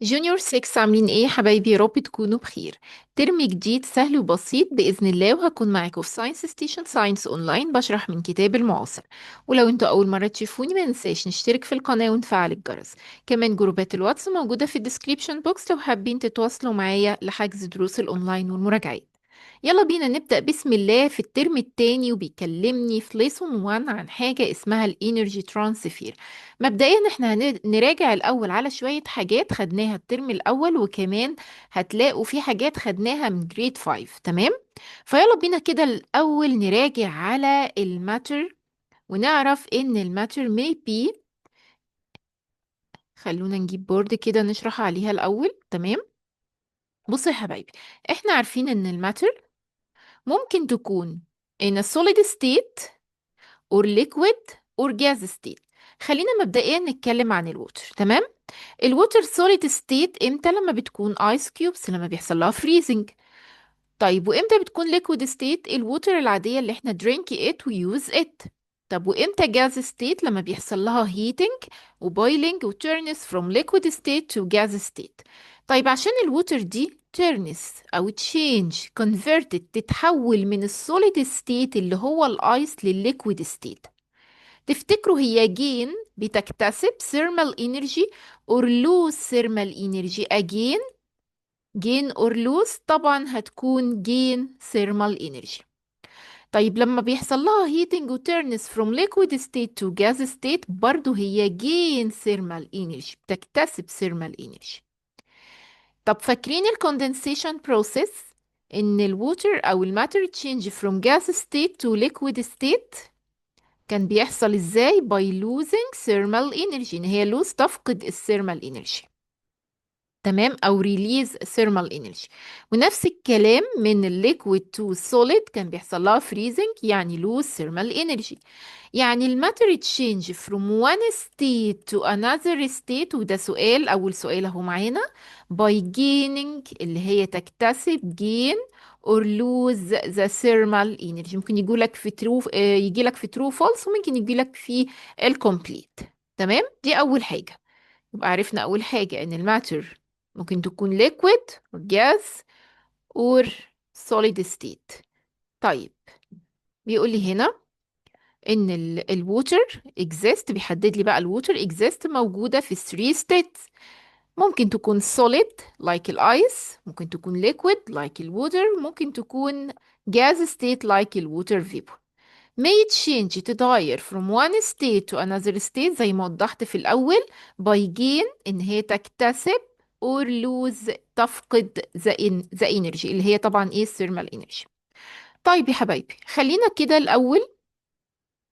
جونيور 6 عاملين ايه يا حبايبي؟ يا رب تكونوا بخير. ترم جديد سهل وبسيط بإذن الله، وهكون معاكم في ساينس ستيشن ساينس اونلاين بشرح من كتاب المعاصر. ولو انتوا اول مرة تشوفوني ما ننساش نشترك في القناة ونفعل الجرس. كمان جروبات الواتس موجودة في الديسكريبشن بوكس لو حابين تتواصلوا معايا لحجز دروس الاونلاين والمراجعات. يلا بينا نبدأ بسم الله في الترم التاني، وبيكلمني في ليسون 1 عن حاجة اسمها الانرجي ترانسفير. مبدئيا احنا نراجع الأول على شوية حاجات خدناها الترم الأول، وكمان هتلاقوا في حاجات خدناها من جريد 5. تمام؟ فيلا بينا كده الأول نراجع على الماتر، ونعرف ان الماتر may be. خلونا نجيب بورد كده نشرح عليها الأول. تمام؟ بصوا يا حبايبي، احنا عارفين ان الماتر ممكن تكون in a solid state or liquid or gas state. خلينا مبدئيا نتكلم عن الووتر. تمام؟ الووتر سوليد ستيت امتى؟ لما بتكون ايس كيوبس، لما بيحصل لها فريزنج. طيب وامتى بتكون ليكويد ستيت؟ الووتر العاديه اللي احنا درينك ات ويوز ات. طب وامتى جاز ستيت؟ لما بيحصل لها هيتنج وبويلنج وتيرنس فروم ليكويد ستيت تو جاز ستيت. طيب عشان الووتر دي تيرنس او تشينج كونفرتد، تتحول من السوليد ستيت اللي هو الايس للليكويد ستيت، تفتكروا هي جين بتكتسب thermal energy or lose thermal energy again؟ gain or lose؟ طبعا هتكون gain thermal energy. طيب لما بيحصل لها heating و turns from liquid state to gas state، برضو هي gain thermal energy، بتكتسب thermal energy. طب فاكرين ال condensation process؟ ان الووتر او الماتر change from gas state to liquid state كان بيحصل ازاي؟ by losing thermal energy، ان هي lose تفقد الثيرمال energy. تمام؟ او release thermal energy. ونفس الكلام من الليكويد تو solid كان بيحصل لها freezing، يعني lose thermal energy. يعني الماتر تشينج from one state to another state، وده سؤال، أول سؤال أهو معانا، by gaining اللي هي تكتسب gain or lose the thermal energy. ممكن يجيلك في true، يجيلك في true false، وممكن يجيلك في الكومبليت. تمام؟ دي أول حاجة. يبقى عرفنا أول حاجة إن الماتر ممكن تكون liquid or gas or solid state. طيب بيقول لي هنا ان الووتر exist، بيحدد لي بقى الووتر exist موجودة في 3 states. ممكن تكون solid like الايس، ممكن تكون liquid like الووتر، ممكن تكون gas state like الووتر vapor. may change، تتغير from one state to another state زي ما وضحت في الأول by gain، إن هي تكتسب or lose تفقد the energy اللي هي طبعا ايه؟ thermal energy. طيب يا حبايبي، خلينا كده الأول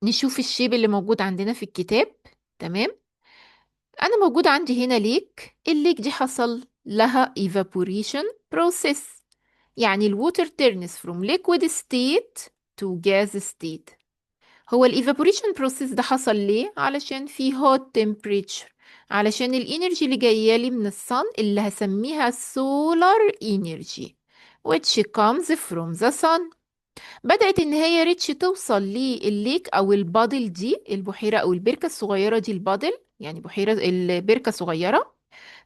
نشوف الشيب اللي موجود عندنا في الكتاب. تمام؟ انا موجود عندي هنا ليك. الليك دي حصل لها evaporation process، يعني الووتر turns from liquid state to gas state. هو الايفابوريشن بروسيس ده حصل ليه؟ علشان في hot temperature، علشان الانرجي اللي جايه لي من الصن اللي هسميها solar energy which comes from the sun، بدأت إن هي ريتش توصل للليك أو البادل دي، البحيرة أو البركة الصغيرة دي، البادل يعني بحيرة البركة صغيرة.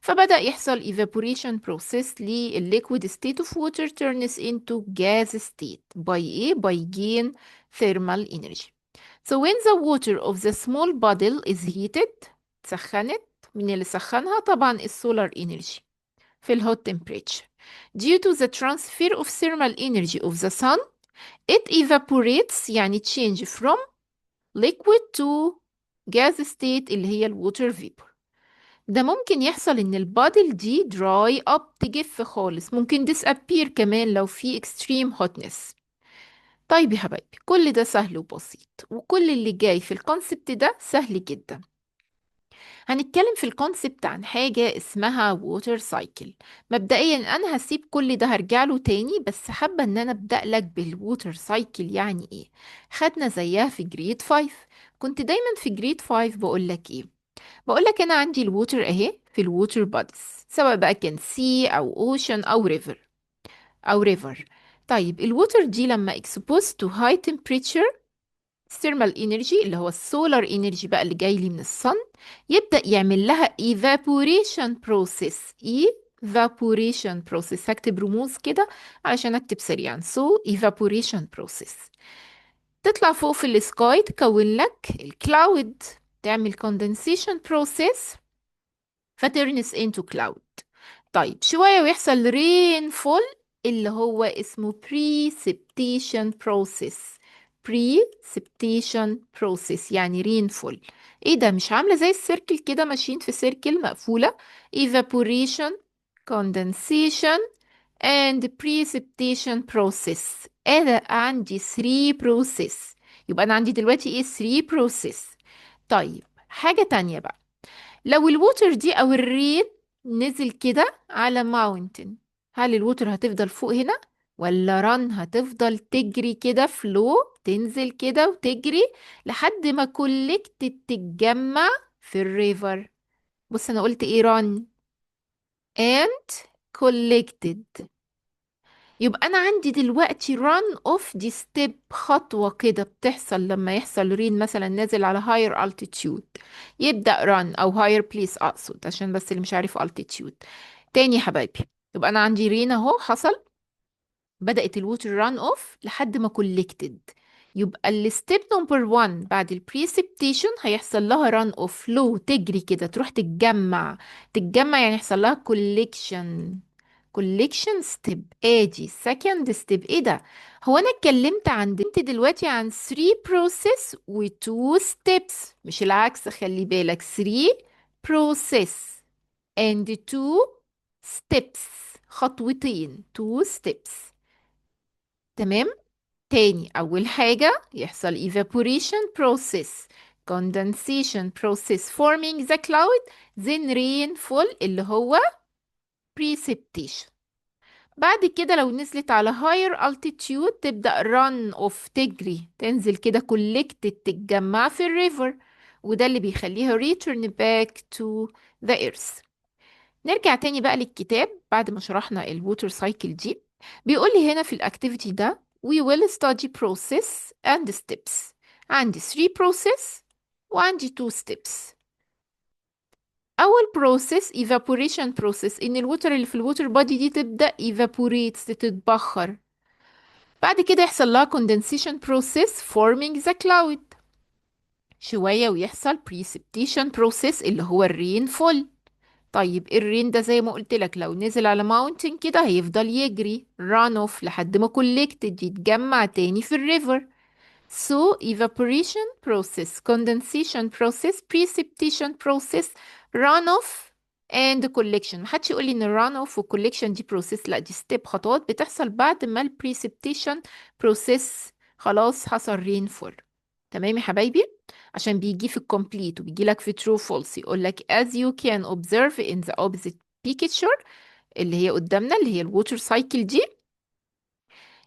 فبدأ يحصل evaporation process للliquid state of water turns into gas state by إيه؟ by gain thermal energy. So when the water of the small bottle is heated، سخنت، من اللي سخنها طبعا السولار energy في الهوت temperature due to the transfer of thermal energy of the sun it evaporates، يعني change from liquid to gas state اللي هي الووتر vapor. ده ممكن يحصل ان البادل دي dry up، تجف خالص، ممكن disappear كمان لو في extreme hotness. طيب يا حبايبي، كل ده سهل وبسيط، وكل اللي جاي في الكونسبت ده سهل جدا. هنتكلم في الكونسبت عن حاجة اسمها ووتر سايكل. مبدئيا انا هسيب كل ده هرجع له تاني، بس حابة ان انا ابدأ لك بالووتر سايكل. يعني ايه؟ خدنا زيها في جريد 5. كنت دايما في جريد 5 بقول لك ايه؟ بقول لك انا عندي الووتر اهي في الووتر بوديز، سواء بقى كان سي او اوشن او ريفر او ريفر. طيب الووتر دي لما exposed to high temperature thermal energy اللي هو السولار انرجي بقى اللي جاي لي من الصن، يبدأ يعمل لها evaporation process. evaporation process، هكتب رموز كده علشان اكتب سريعا. so evaporation process، تطلع فوق في السكاي تكون لك الكلاود، تعمل condensation process فترنس into cloud. طيب شوية ويحصل rainfall اللي هو اسمه precipitation process. precipitation process يعني rainfall. ايه ده؟ مش عاملة زي السيركل كده، ماشيين في سيركل مقفولة. evaporation، condensation and precipitation process. انا عندي 3 process. يبقى انا عندي دلوقتي ايه؟ 3 process. طيب حاجة تانية بقى، لو الووتر دي او الرين نزل كده على ماونتن، هل الووتر هتفضل فوق هنا ولا رن هتفضل تجري كده فلو، تنزل كده وتجري لحد ما كولكتد تتجمع في الريفر؟ بص انا قلت ايه؟ رن and collected. يبقى انا عندي دلوقتي run off دي ستيب، خطوة كده بتحصل لما يحصل رين مثلا نازل على higher altitude، يبدأ run او higher place اقصد، عشان بس اللي مش عارف altitude. تاني يا حبايبي، يبقى انا عندي رين اهو حصل، بدأت الووتر ران اوف لحد ما كولكتد. يبقى الستيب نمبر 1 بعد البريسبتيشن هيحصل لها ران اوف، لو تجري كده تروح تتجمع. تتجمع يعني يحصل لها كوليكشن. كوليكشن ستيب. ادي سكند ستيب. ايه ده؟ هو انا اتكلمت انت دلوقتي عن 3 بروسيس و 2 ستيبس، مش العكس، خلي بالك. 3 بروسيس and 2 steps، خطوتين، 2 steps. تمام. تاني، أول حاجة يحصل evaporation process، condensation process forming the cloud، then rainfall اللي هو precipitation. بعد كده لو نزلت على higher altitude تبدأ run off تجري، تنزل كده collected تتجمع في الريفر، وده اللي بيخليها return back to the earth. نرجع تاني بقى للكتاب بعد ما شرحنا الووتر سايكل دي. بيقول لي هنا في الاكتيفيتي ده we will study process and steps. عندي 3 process وعندي 2 steps. اول process evaporation process، ان الووتر اللي في الووتر بادي دي تبدأ evaporates تتبخر. بعد كده يحصل لها condensation process forming the cloud. شوية ويحصل precipitation process اللي هو الرين فول. طيب الرين ده زي ما قلت لك لو نزل على ماونتن كده هيفضل يجري run off لحد ما collected يتجمع تاني في الريفر. So evaporation process، condensation process، precipitation process، runoff and collection. محدش يقول لي ان runoff و collection دي process، لا دي step، خطوات بتحصل بعد ما ال precipitation process خلاص حصل rainfall. تمام يا حبايبي؟ عشان بيجي في الكومبليت وبيجي لك في true false، يقول لك as you can observe in the opposite picture اللي هي قدامنا اللي هي الووتر سايكل دي.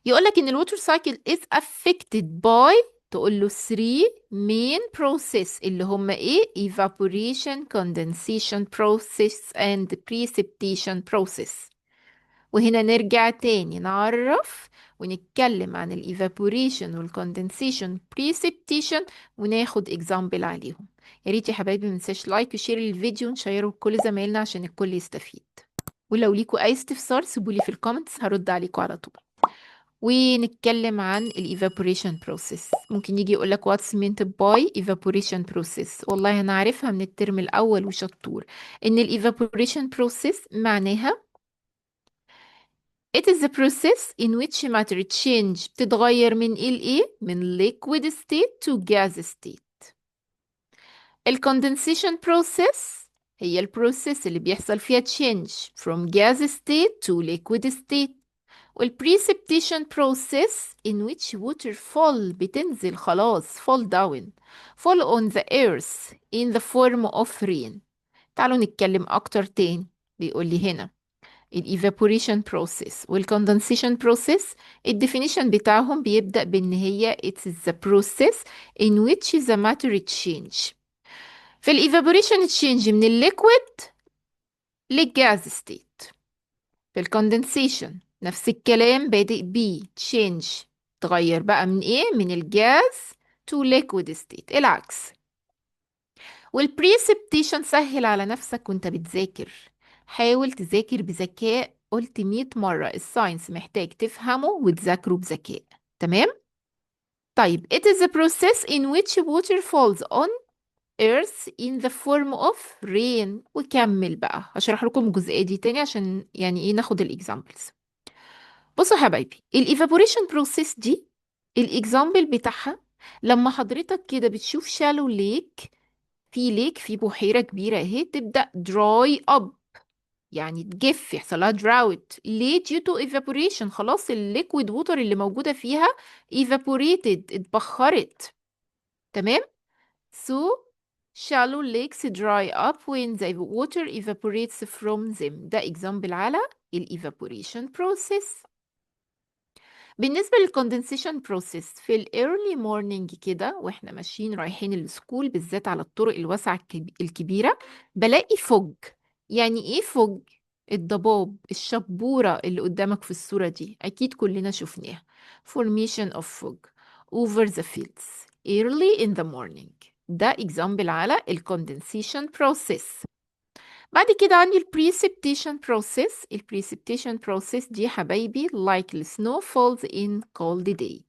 يقول لك ان الووتر سايكل is affected by، تقول له 3 main process اللي هم ايه؟ evaporation، condensation process and precipitation process. وهنا نرجع تاني نعرف ونتكلم عن ال evaporation وال condensation precipitation وناخد example عليهم. يا ريت يا حبايبي منساش لايك وشير الفيديو ونشيره لكل زمايلنا عشان الكل يستفيد. ولو ليكوا اي استفسار سيبولي في الكومنتس هرد عليكم على طول. ونتكلم عن ال evaporation process. ممكن يجي يقول لك what's meant by evaporation process. والله أنا عارفها من الترم الأول وشطور، إن ال evaporation process معناها it is the process in which matter change، بتتغير من إيه لإيه؟ من liquid state to gas state. ال condensation process هي البروسيس اللي بيحصل فيها change from gas state to liquid state. والprecipitation process in which water fall، بتنزل خلاص fall down، fall on the earth in the form of rain. تعالوا نتكلم أكتر تاني. بيقول لي هنا ال evaporation process وال condensation process الديفينيشن بتاعهم بيبدأ بإن هي it is the process in which the matter change. في ال evaporation change من الليكويد للجاز state. في الكوندنسيشن نفس الكلام، بادئ بي تشينج، تغير بقى من ايه؟ من الجاز to liquid state، العكس. والبريسبتيشن سهل على نفسك وانت بتذاكر، حاول تذاكر بذكاء، قلت 100 مرة الساينس محتاج تفهمه وتذاكره بذكاء. تمام؟ طيب it is a process in which water falls on earth in the form of rain. وكمل بقى، هشرح لكم الجزئية دي تاني عشان يعني ايه ناخد الاكزامبلز. بصوا يا حبايبي، الايفابوريشن بروسيس دي الاكزامبل بتاعها لما حضرتك كده بتشوف شالو ليك، في ليك في بحيرة كبيرة اهي تبدأ dry up، يعني تجف، يحصل لها drought. ليه؟ due to evaporation، خلاص الليكويد ووتر اللي موجودة فيها evaporated، اتبخرت. تمام؟ so shallow lakes dry up when the water evaporates from them. ده example على ال evaporation process. بالنسبة للكوندنسيشن بروسيس في الايرلي مورنينج كده واحنا ماشيين رايحين السكول، بالذات على الطرق الواسعة الكبيرة، بلاقي فوج. يعني ايه فوج؟ الضباب، الشبورة اللي قدامك في الصورة دي أكيد كلنا شفناها. formation of fog over the fields early in the morning. ده example على الكوندنسيشن بروسيس. بعد كده عندي ال precipitation process. ال precipitation process دي حبايبي like the snow falls in cold day.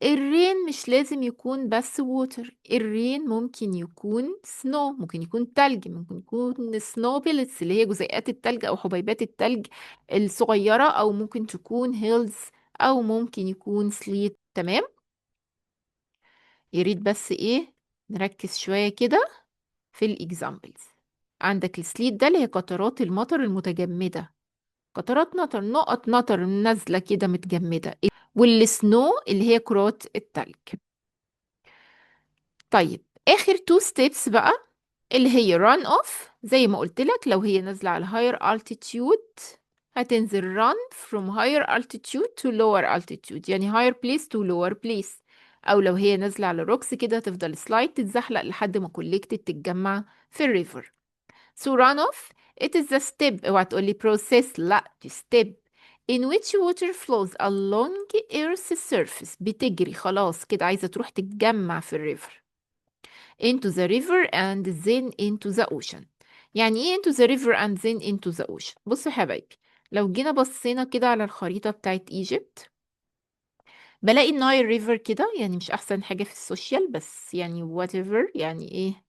الرين مش لازم يكون بس water، الرين ممكن يكون snow، ممكن يكون تلج، ممكن يكون snow pellets اللي هي جزيئات التلج أو حبيبات التلج الصغيرة، أو ممكن تكون hills، أو ممكن يكون sleet. تمام؟ يريد بس إيه نركز شوية كده في الإكزامبلز. عندك السليت ده اللي هي قطرات المطر المتجمدة، قطرات مطر، نقط مطر نازلة كده متجمدة. والسنو اللي هي كرات التلج. طيب آخر تو ستيبس بقى اللي هي run off. زي ما قلت لك لو هي نازلة على higher altitude هتنزل run from higher altitude to lower altitude، يعني higher place to lower place. أو لو هي نازلة على روكس كده تفضل سلايد تتزحلق لحد ما collected تتجمع في الريفر. So runoff it is the step، اوعى تقولي process، لا دي step in which water flows along earth's surface، بتجري خلاص كده عايزة تروح تتجمع في الريفر into the river and then into the ocean. يعني ايه into the river and then into the ocean؟ بصوا يا حبايبي، لو جينا بصينا كده على الخريطة بتاعت ايجيبت بلاقي النايل ريفر كده، يعني مش احسن حاجة في السوشيال بس يعني whatever، يعني ايه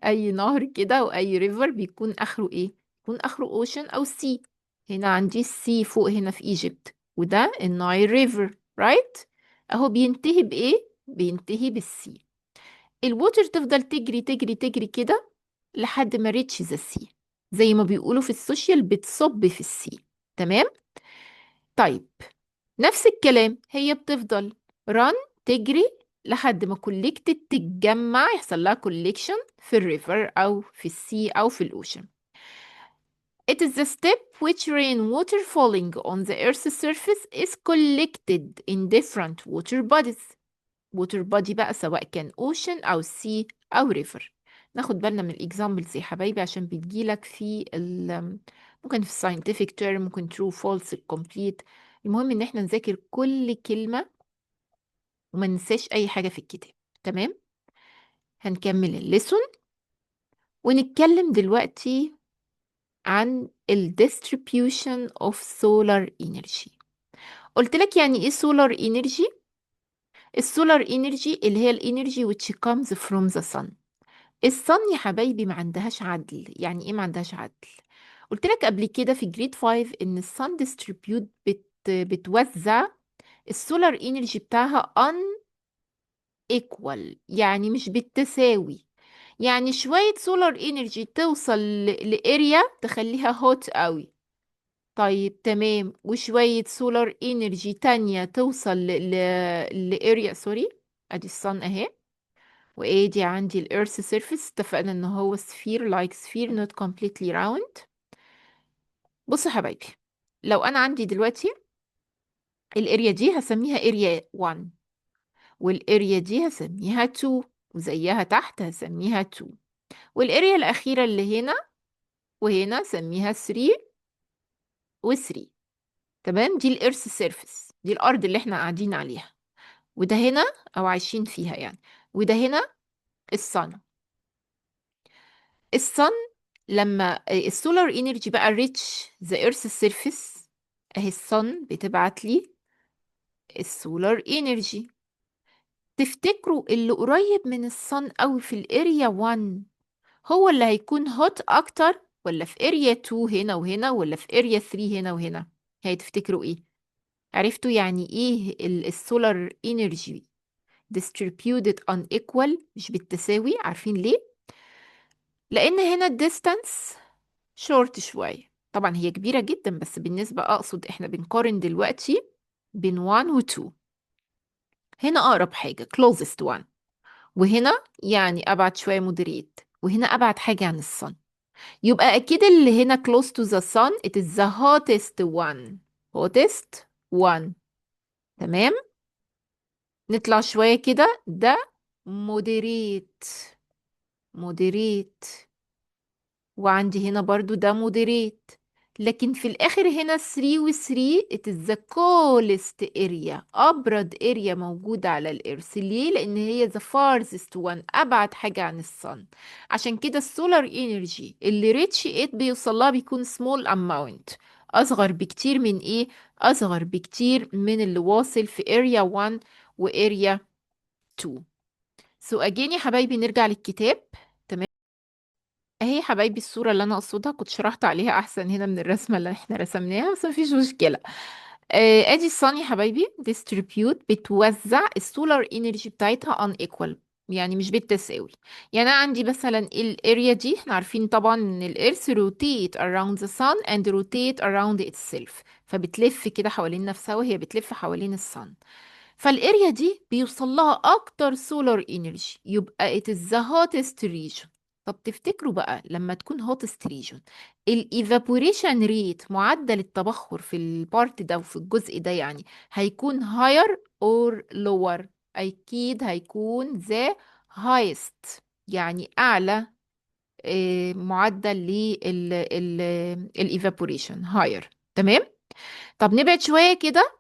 اي نهر كده واي ريفر بيكون اخره ايه؟ بيكون اخره اوشن او سي. هنا عندي السي فوق هنا في ايجيبت، وده النايل ريفر رايت، اهو بينتهي بايه؟ بينتهي بالسي. الووتر تفضل تجري تجري تجري كده لحد ما ريتش ذا سي، زي ما بيقولوا في السوشيال بتصب في السي. تمام؟ طيب نفس الكلام هي بتفضل ران تجري لحد ما كولكتد تتجمع، يحصل لها كوليكشن في الريفر او في السي او في الاوشن. It is the step which rainwater falling on the earth's surface is collected in different water bodies. water body بقى سواء كان ocean او sea او river. ناخد بالنا من الاكزامبلز يا حبايبي عشان بتجيلك في ممكن في scientific term، ممكن true false complete. المهم ان احنا نذاكر كل كلمة وما ننساش اي حاجة في الكتاب. تمام؟ هنكمل الليسون ونتكلم دلوقتي عن ال distribution of solar energy. قلت لك يعني ايه solar energy؟ السولار energy اللي هي الانرجي which comes from the sun. الصن يا حبايبي ما عندهاش عدل. يعني ايه ما عندهاش عدل؟ قلت لك قبل كده في جريد 5 ان الصن ديستريبيوت بتوزع السولار انرجي بتاعها unequal، يعني مش بالتساوي. يعني شوية سولار انرجي توصل لاريا تخليها هوت قوي، طيب تمام، وشوية سولار انرجي تانية توصل لاريا سوري، ادي الصن اهي، وادي عندي الارث سيرفيس، اتفقنا ان هو sphere like sphere not completely round. بصوا يا حبايبي، لو انا عندي دلوقتي الاريا دي هسميها اريا 1، والاريا دي هسميها 2، وزيها تحت هسميها 2، والاريا الاخيرة اللي هنا وهنا سميها 3 و3. تمام؟ دي الارث سيرفيس، دي الارض اللي احنا قاعدين عليها. وده هنا او عايشين فيها يعني. وده هنا الصن. الصن لما السولار انرجي بقى ريتش ذا ايرث سيرفيس، اهي الصن بتبعت لي السولار انرجي. تفتكروا اللي قريب من الصن قوي في الاريا 1 هو اللي هيكون هوت اكتر، ولا في اريا 2 هنا وهنا، ولا في اريا 3 هنا وهنا؟ هي تفتكروا ايه؟ عرفتوا يعني ايه السولار انرجي distributed unequal، مش بالتساوي؟ عارفين ليه؟ لان هنا الديستانس شورت شوية. طبعا هي كبيرة جدا، بس بالنسبة أقصد إحنا بنقارن دلوقتي بين 1 و 2. هنا أقرب حاجة closest one، وهنا يعني أبعد شوية moderate، وهنا أبعد حاجة عن الصن. يبقى أكيد اللي هنا close to the sun it is the hottest one. hottest one. تمام. نطلع شوية كده، ده moderate. moderate. وعندي هنا برضو ده مودريت. لكن في الآخر هنا 3 و 3 it is the coolest area، أبرد area موجودة على الإرث. ليه؟ لأن هي the farthest one، أبعد حاجة عن الصن. عشان كده السولار انرجي اللي ريتش 8 بيوصل لها بيكون small amount، أصغر بكتير من إيه؟ أصغر بكتير من اللي واصل في area 1 و area 2. So again يا حبايبي نرجع للكتاب. اهي يا حبايبي الصورة اللي انا اقصدها، كنت شرحت عليها احسن هنا من الرسمة اللي احنا رسمناها، بس مفيش مشكلة. ادي الصن يا حبايبي distribute، بتوزع السولار انرجي بتاعتها unequal، يعني مش بالتساوي. يعني انا عندي مثلا الاريا دي، احنا عارفين طبعا ان الارث rotate around the sun and rotate around itself، فبتلف كده حوالين نفسها وهي بتلف حوالين الصن. فالاريا دي بيوصل لها اكتر سولار انرجي، يبقى it is the hottest region. طب تفتكروا بقى لما تكون hottest region الايفابوريشن ريت، معدل التبخر في البارت ده وفي الجزء ده يعني، هيكون higher or lower؟ اكيد هيكون the highest، يعني اعلى. معدل للايفابوريشن higher. تمام. طب نبعد شوية كده.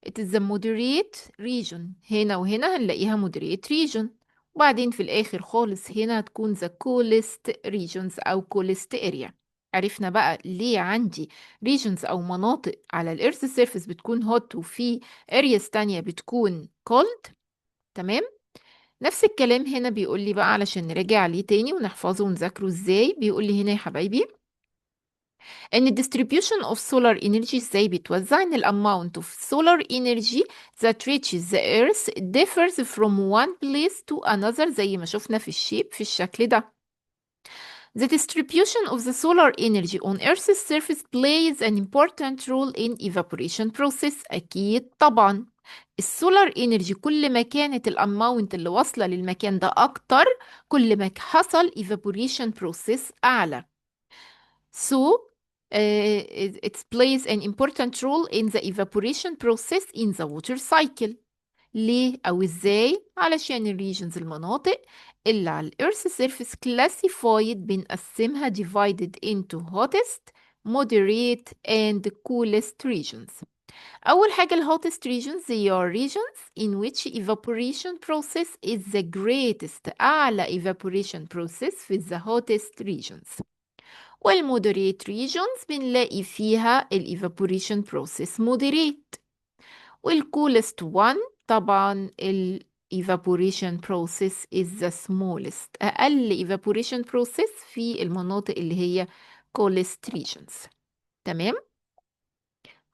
it is the moderate region، هنا وهنا هنلاقيها moderate region. وبعدين في الآخر خالص هنا هتكون the coolest regions أو coolest area. عرفنا بقى ليه عندي regions أو مناطق على الإيرث سيرفيس بتكون hot، وفي areas تانية بتكون cold. تمام. نفس الكلام هنا بيقول لي بقى، علشان نراجع عليه تاني ونحفظه ونذاكره ازاي. بيقول لي هنا يا حبايبي ان ال distribution of solar energy ازاي بيتوزع، ان ال amount of solar energy that reaches the earth differs from one place to another، زي ما شفنا في الشيب في الشكل ده. The distribution of the solar energy on Earth's surface plays an important role in evaporation process. أكيد طبعا السولار انرجي كل ما كانت الاماونت اللي واصلة للمكان ده أكتر، كل ما حصل evaporation process أعلى. So, it plays an important role in the evaporation process in the water cycle. ليه أو إزاي؟ علشان الريجنز، المناطق اللي على الإيرث سيرفيس classified بنقسمها divided into hottest, moderate and coolest regions. أول حاجة ال hottest regions they are regions in which evaporation process is the greatest، أعلى evaporation process في the hottest regions. والمودريت regions بنلاقي فيها ال evaporation process moderate. والcoolest one طبعا ال evaporation process is the smallest، أقل evaporation process في المناطق اللي هي coolest regions. تمام.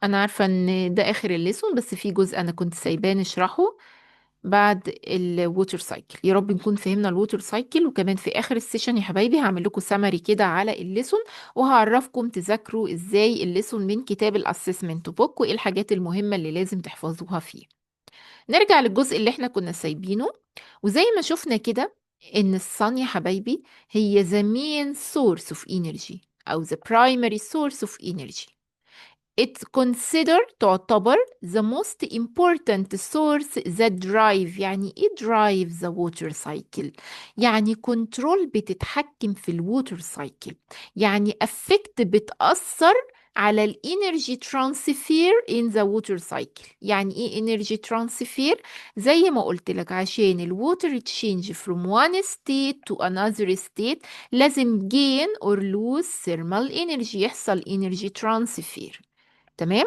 أنا عارفة إن ده آخر الليسون، بس في جزء أنا كنت سايباه نشرحه بعد الووتر سايكل. يا رب نكون فهمنا الووتر سايكل. وكمان في اخر السيشن يا حبايبي هعمل لكم سمري كده على الليسون، وهعرفكم تذاكروا ازاي الليسون من كتاب الاسسمنت بوك، وايه الحاجات المهمة اللي لازم تحفظوها فيه. نرجع للجزء اللي احنا كنا سايبينه. وزي ما شفنا كده ان الصن يا حبايبي هي the main source of energy او the primary source of energy. It's considered تعتبر the most important source that drive. يعني ايه drive the water cycle؟ يعني control، بتتحكم في الووتر cycle، يعني affect، بتأثر على ال energy transfer in the water cycle. يعني ايه energy transfer؟ زي ما قلت لك عشان ال water change from one state to another state لازم gain or lose thermal energy، يحصل energy transfer. تمام؟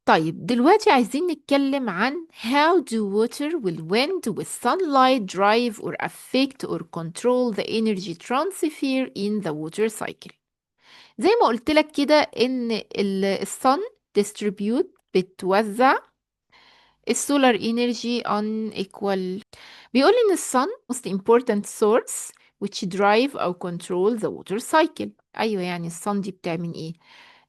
طيب دلوقتي عايزين نتكلم عن how do water will wind with sunlight drive or affect or control the energy transfer in the water cycle. زي ما قلت لك كده ان الصن distribute بتوزع السولار انرجي on equal. بيقول ان الصن most important source which drive or control the water cycle. ايوه يعني الصن دي بتعمل ايه؟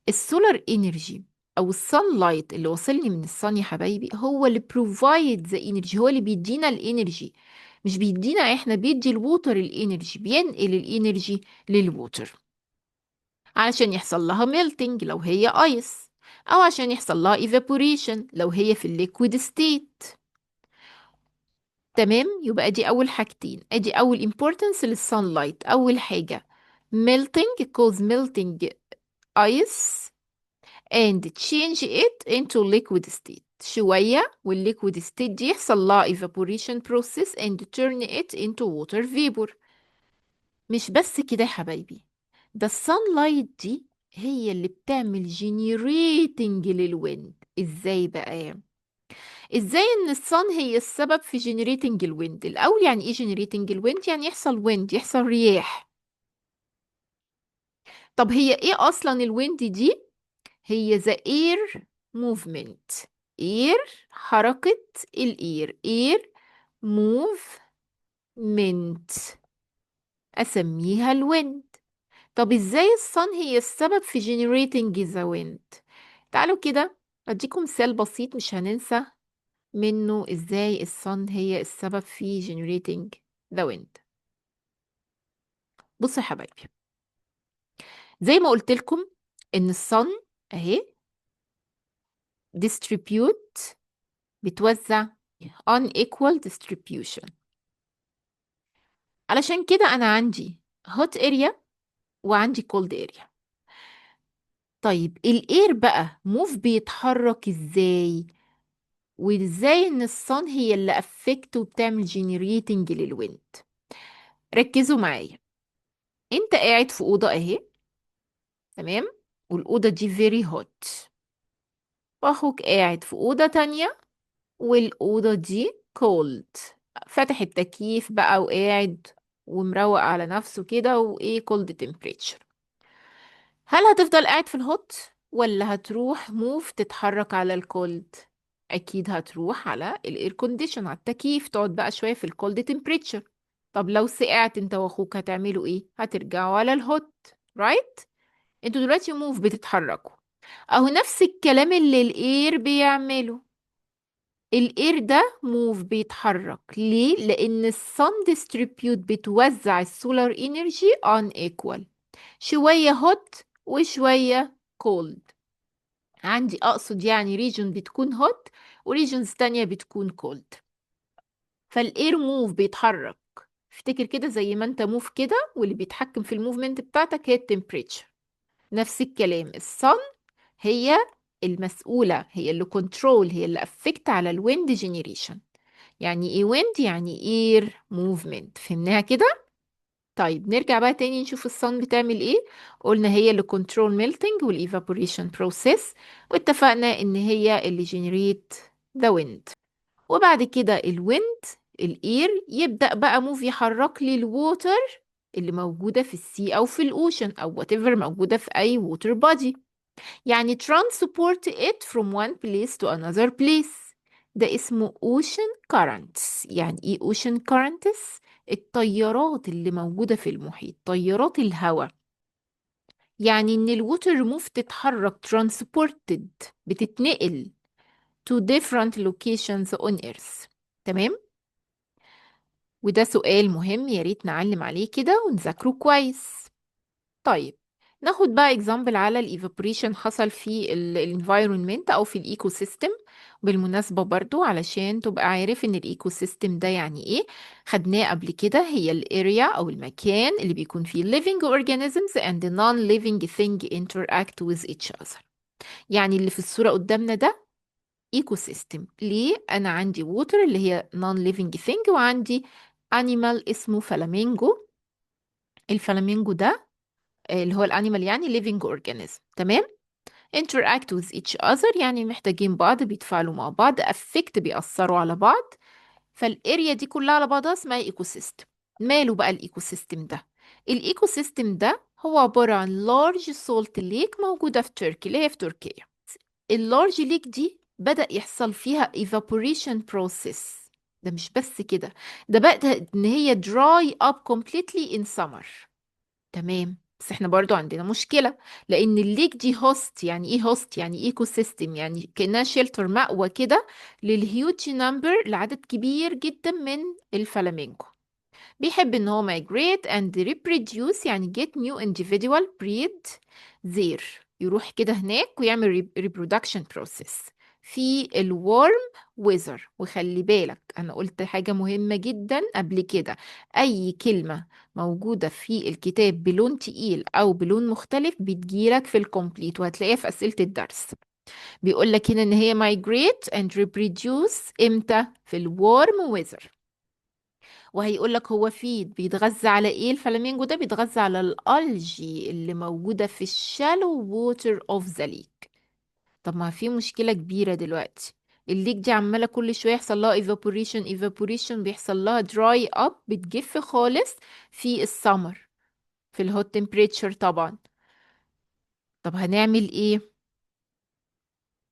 السولار انرجي او الصن لايت اللي وصلني من الصن يا حبايبي هو اللي provide the energy، هو اللي بيدينا الانرجي، مش بيدينا احنا، بيدي الووتر الانرجي، بينقل الانرجي للووتر علشان يحصل لها melting لو هي ايس، او عشان يحصل لها evaporation لو هي في الليكويد ستيت. تمام، يبقى دي اول حاجتين، ادي اول importance للsunlight. اول حاجة melting cause melting ice and change it into liquid state. شوية والliquid state دي يحصل لها evaporation process and turn it into water vapor. مش بس كده يا حبايبي، ده السانلايت دي هي اللي بتعمل جينيريتنج للويند. ازاي بقى؟ ازاي ان الصن هي السبب في جينيريتنج الويند؟ الاول يعني ايه جينيريتنج الويند؟ يعني يحصل ويند، يحصل رياح. طب هي ايه اصلا الويند دي؟ هي the air movement. air حركة الاير، air movement اسميها الويند. طب ازاي الصن هي السبب في generating the wind؟ تعالوا كده اديكم مثال بسيط مش هننسى منه ازاي الصن هي السبب في generating the wind. بصوا يا حبايبي، زي ما قلت لكم ان الصن اهي distribute بتوزع unequal distribution. علشان كده انا عندي hot area وعندي cold area. طيب الاير بقى موف بيتحرك ازاي؟ وازاي ان الصن هي اللي افكت وبتعمل جينيريتنج للويند؟ ركزوا معايا. انت قاعد في اوضه اهي، تمام، والاوضه دي very hot، واخوك قاعد في اوضه تانية والاوضه دي cold، فاتح التكييف بقى وقاعد ومروق على نفسه كده وايه cold temperature. هل هتفضل قاعد في الهوت ولا هتروح موف تتحرك على الكولد؟ اكيد هتروح على الاير كونديشن، على التكييف، تقعد بقى شويه في الكولد تمبريتشر. طب لو سقعت انت واخوك هتعملوا ايه؟ هترجعوا على الهوت، رايت؟ انتوا دلوقتي موف بتتحركوا، اهو نفس الكلام اللي الاير بيعمله. الاير ده موف بيتحرك ليه؟ لان الصن ديستريبيوت بتوزع السولار انرجي on equal، شوية هوت وشوية كولد. عندي أقصد يعني ريجون بتكون هوت وريجونز تانية بتكون كولد. فالإير موف بيتحرك، افتكر كده زي ما انت موف كده، واللي بيتحكم في الموفمنت بتاعتك هي التمبريتشر. نفس الكلام الصن هي المسؤولة، هي اللي كنترول، هي اللي افكت على الويند جينيريشن. يعني ايه ويند؟ يعني اير موفمنت. فهمناها كده؟ طيب نرجع بقى تاني نشوف الصن بتعمل ايه. قلنا هي اللي كنترول ميلتنج والايفابوريشن بروسيس، واتفقنا ان هي اللي جنريت ذا ويند. وبعد كده الويند الاير يبدأ بقى موف يحرك لي الووتر اللي موجودة في السي او في الاوشن او whatever موجودة في اي ووتر بودي، يعني transport it from one place to another place. ده اسمه ocean currents. يعني ايه ocean currents؟ التيارات اللي موجودة في المحيط، تيارات الهواء. يعني ان الووتر موف تتحرك transported، بتتنقل to different locations on earth. تمام؟ وده سؤال مهم، يا ريت نعلم عليه كده ونذاكره كويس. طيب ناخد بقى example على الايفابوريشن حصل في الانفايرمنت او في الايكو سيستم. بالمناسبة برضو علشان تبقى عارف ان الايكو سيستم ده يعني ايه، خدناه قبل كده، هي الاريا او المكان اللي بيكون فيه living organisms and non-living thing interact with each other. يعني اللي في الصورة قدامنا ده ايكو سيستم. ليه؟ انا عندي ووتر اللي هي non-living thing، وعندي animal اسمه فلامينجو. الفلامينجو ده اللي هو الانيمال يعني living organism، تمام. interact with each other يعني محتاجين بعض، بيتفاعلوا مع بعض، affect بيأثروا على بعض. فالاريا دي كلها على بعضها اسمها ايكو سيستم. ماله بقى الايكو سيستم ده؟ الايكو سيستم ده هو عبارة عن large salt lake موجودة في تركيا، اللي هي في تركيا. اللارج ليك دي بدأ يحصل فيها evaporation process. ده مش بس كده، ده بقى ان هي dry up completely in summer. تمام. بس احنا برضو عندنا مشكلة، لان الليك دي هوست. يعني ايه هوست؟ يعني ايكو سيستم، يعني كأنها شيلتر، مأوى كده للهيوج نمبر، لعدد كبير جدا من الفلامينكو. بيحب ان هو migrate and reproduce، يعني get new individual breed there، يروح كده هناك ويعمل reproduction process في الورم ويزر. وخلي بالك انا قلت حاجة مهمة جدا قبل كده، اي كلمة موجودة في الكتاب بلون تقيل او بلون مختلف بتجيلك في الكومبليت، وهتلاقيها في اسئلة الدرس. بيقولك هنا ان هي migrate and reproduce امتى؟ في الورم ويزر. وهيقول لك هو فيد بيتغذى على ايه؟ الفلامينجو ده بيتغذى على الالجي اللي موجودة في الشالو ووتر اوف ذا ليك. طب ما في مشكلة كبيرة دلوقتي، الليك دي عمالة كل شوية يحصل لها evaporation بيحصل لها dry up، بتجف خالص في السمر، في الهوت تمبريتشر طبعا. طب هنعمل ايه؟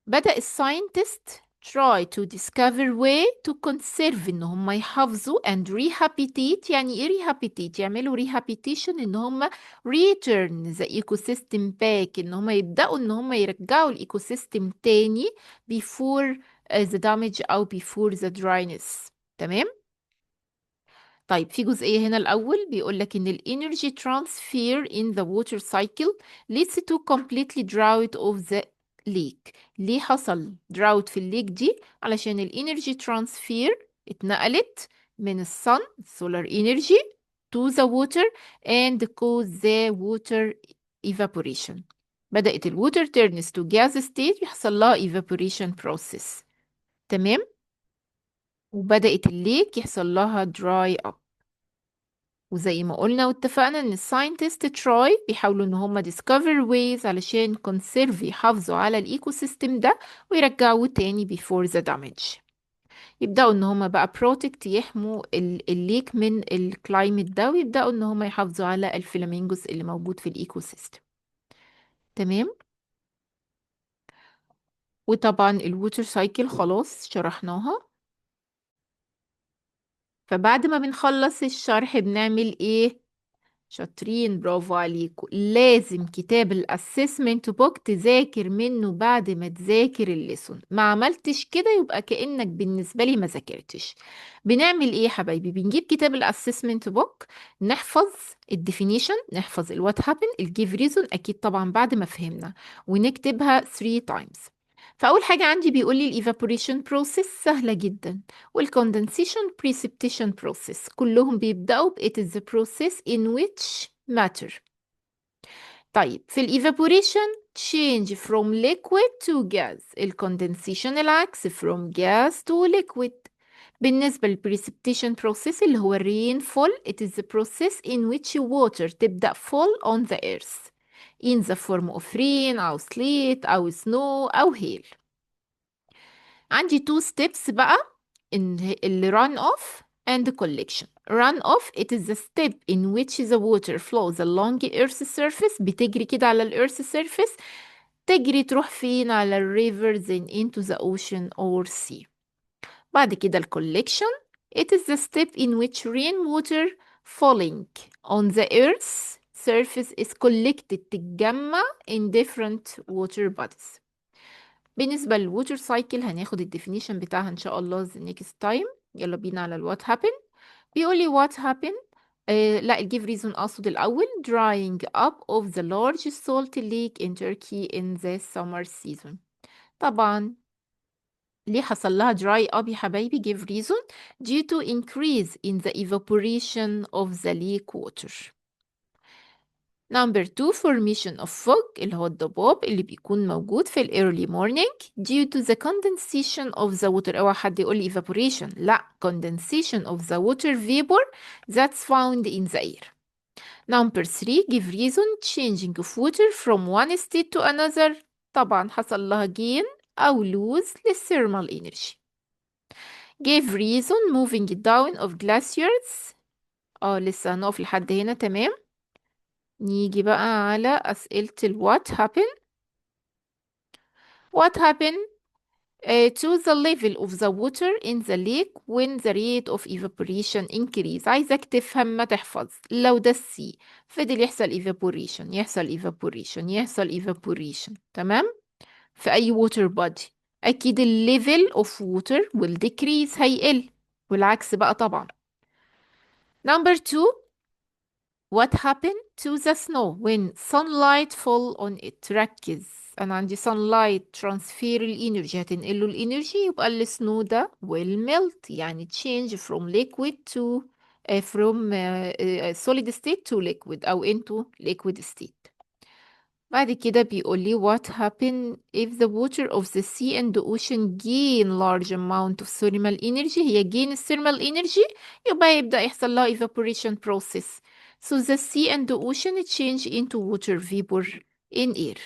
بدأ الساينتست try to discover way to conserve ان هم يحافظوا and rehabilitate. يعني ايه rehabilitate؟ يعملوا rehabilitation ان هم return the ecosystem back، ان هم يبدأوا ان هم يرجعوا الايكو سيستم تاني before the damage او before the dryness. تمام. طيب في جزئية هنا الأول بيقول لك إن ال energy transfer in the water cycle leads to completely drought of the lake. ليه حصل drought في الليك دي؟ علشان ال energy transfer اتنقلت من الصن solar energy to the water and cause the water evaporation. بدأت ال water turns to gas state، يحصل لها evaporation process. تمام. وبدأت الليك يحصل لها dry up. وزي ما قلنا واتفقنا ان الساينتست تراي بيحاولوا ان هم discover ways علشان conserve، يحافظوا على الايكو سيستم ده ويرجعوه تاني before the damage. يبدأوا ان هم بقى protect، يحموا الليك من الكلايمت ده، ويبدأوا ان هم يحافظوا على الفلامينجوس اللي موجود في الايكو سيستم. تمام. وطبعا الووتر سايكل خلاص شرحناها. فبعد ما بنخلص الشرح بنعمل ايه؟ شاطرين، برافو عليكم. لازم كتاب الاسسمنت بوك تذاكر منه بعد ما تذاكر الليسون. ما عملتش كده يبقى كأنك بالنسبة لي ما ذاكرتش. بنعمل ايه يا حبايبي؟ بنجيب كتاب الاسسمنت بوك، نحفظ الديفينيشن، نحفظ الوات هابن، الجيف ريزون اكيد طبعا بعد ما فهمنا، ونكتبها 3 times. فأول حاجة عندي بيقول لي الايفابوريشن بروسيس سهلة جدا، والكوندنسيشن precipitation process كلهم بيبدأوا ب it is the process in which matter. طيب في الايفابوريشن change from liquid to gas، الكوندنسيشن العكس from gas to liquid. بالنسبة للprecipitation process اللي هو rainfall it is the process in which water تبدأ fall on the earth in the form of rain أو sleet أو snow أو hail. عندي two steps بقى اللي run off and collection. run off it is the step in which the water flows along the earth's surface، بتجري كده على earth's surface، تجري تروح فين؟ على rivers then into the ocean or sea. بعد كده collection it is the step in which rainwater falling on the earth's surface is collected، تتجمع in different water bodies. بالنسبة للووتر سايكل هناخد الديفينيشن بتاعها ان شاء الله the next time. يلا بينا على الوات هابن. بيقول لي what happen لا give reason أقصد الأول. drying up of the large salt lake in Turkey in the summer season. طبعا ليه حصل لها dry up يا حبايبي؟ give reason due to increase in the evaporation of the lake water. Number 2 formation of fog اللي هو الضباب اللي بيكون موجود في ال early morning due to the condensation of the water. اوعى حد يقول لي evaporation، لا condensation of the water vapor that's found in the air. Number 3 give reason changing of water from one state to another. طبعا حصل لها gain أو lose للthermal energy. Give reason moving down of glaciers. لسه هنقف لحد هنا تمام. نيجي بقى على أسئلة ال what happened. What happened to the level of the water in the lake when the rate of evaporation increase. عايزك تفهم ما تحفظ. لو ده السي فضل يحصل evaporation يحصل evaporation يحصل evaporation تمام، في أي water body أكيد ال level of water will decrease هيقل، والعكس بقى طبعا. Number 2 what happened to the snow when sunlight fall on it. ركز، أنا عندي sunlight transfer الإنرجي هتنقله الإنرجي، يبقى السنو ده will melt يعني change from liquid to from solid state to liquid أو into liquid state. بعد كده بيقول لي what happen if the water of the sea and the ocean gain large amount of thermal energy. هي gain thermal energy يبقى يبدأ يحصل لها evaporation process. So the sea and the ocean change into water vapor in air.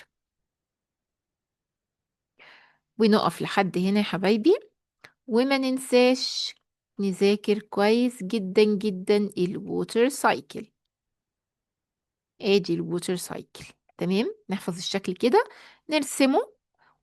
ونقف لحد هنا يا حبايبي، وما ننساش نذاكر كويس جدا جدا الووتر سايكل. ادي الووتر سايكل تمام، نحفظ الشكل كده نرسمه.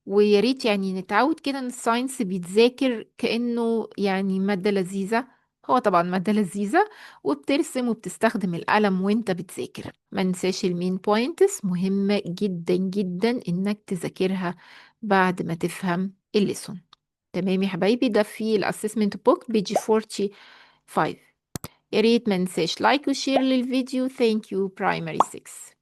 ويا ريت يعني نتعود كده ان الساينس بيتذاكر كأنه يعني مادة لذيذة. هو طبعا مادة لذيذة، وبترسم وبتستخدم القلم وانت بتذاكر. ما ننساش المين بوينتس، مهمة جدا جدا انك تذاكرها بعد ما تفهم الليسون. تمام يا حبايبي، ده في الاسسمنت بوك بيجي 45. يا ريت ما ننساش لايك وشير للفيديو. ثانك يو برايمري 6.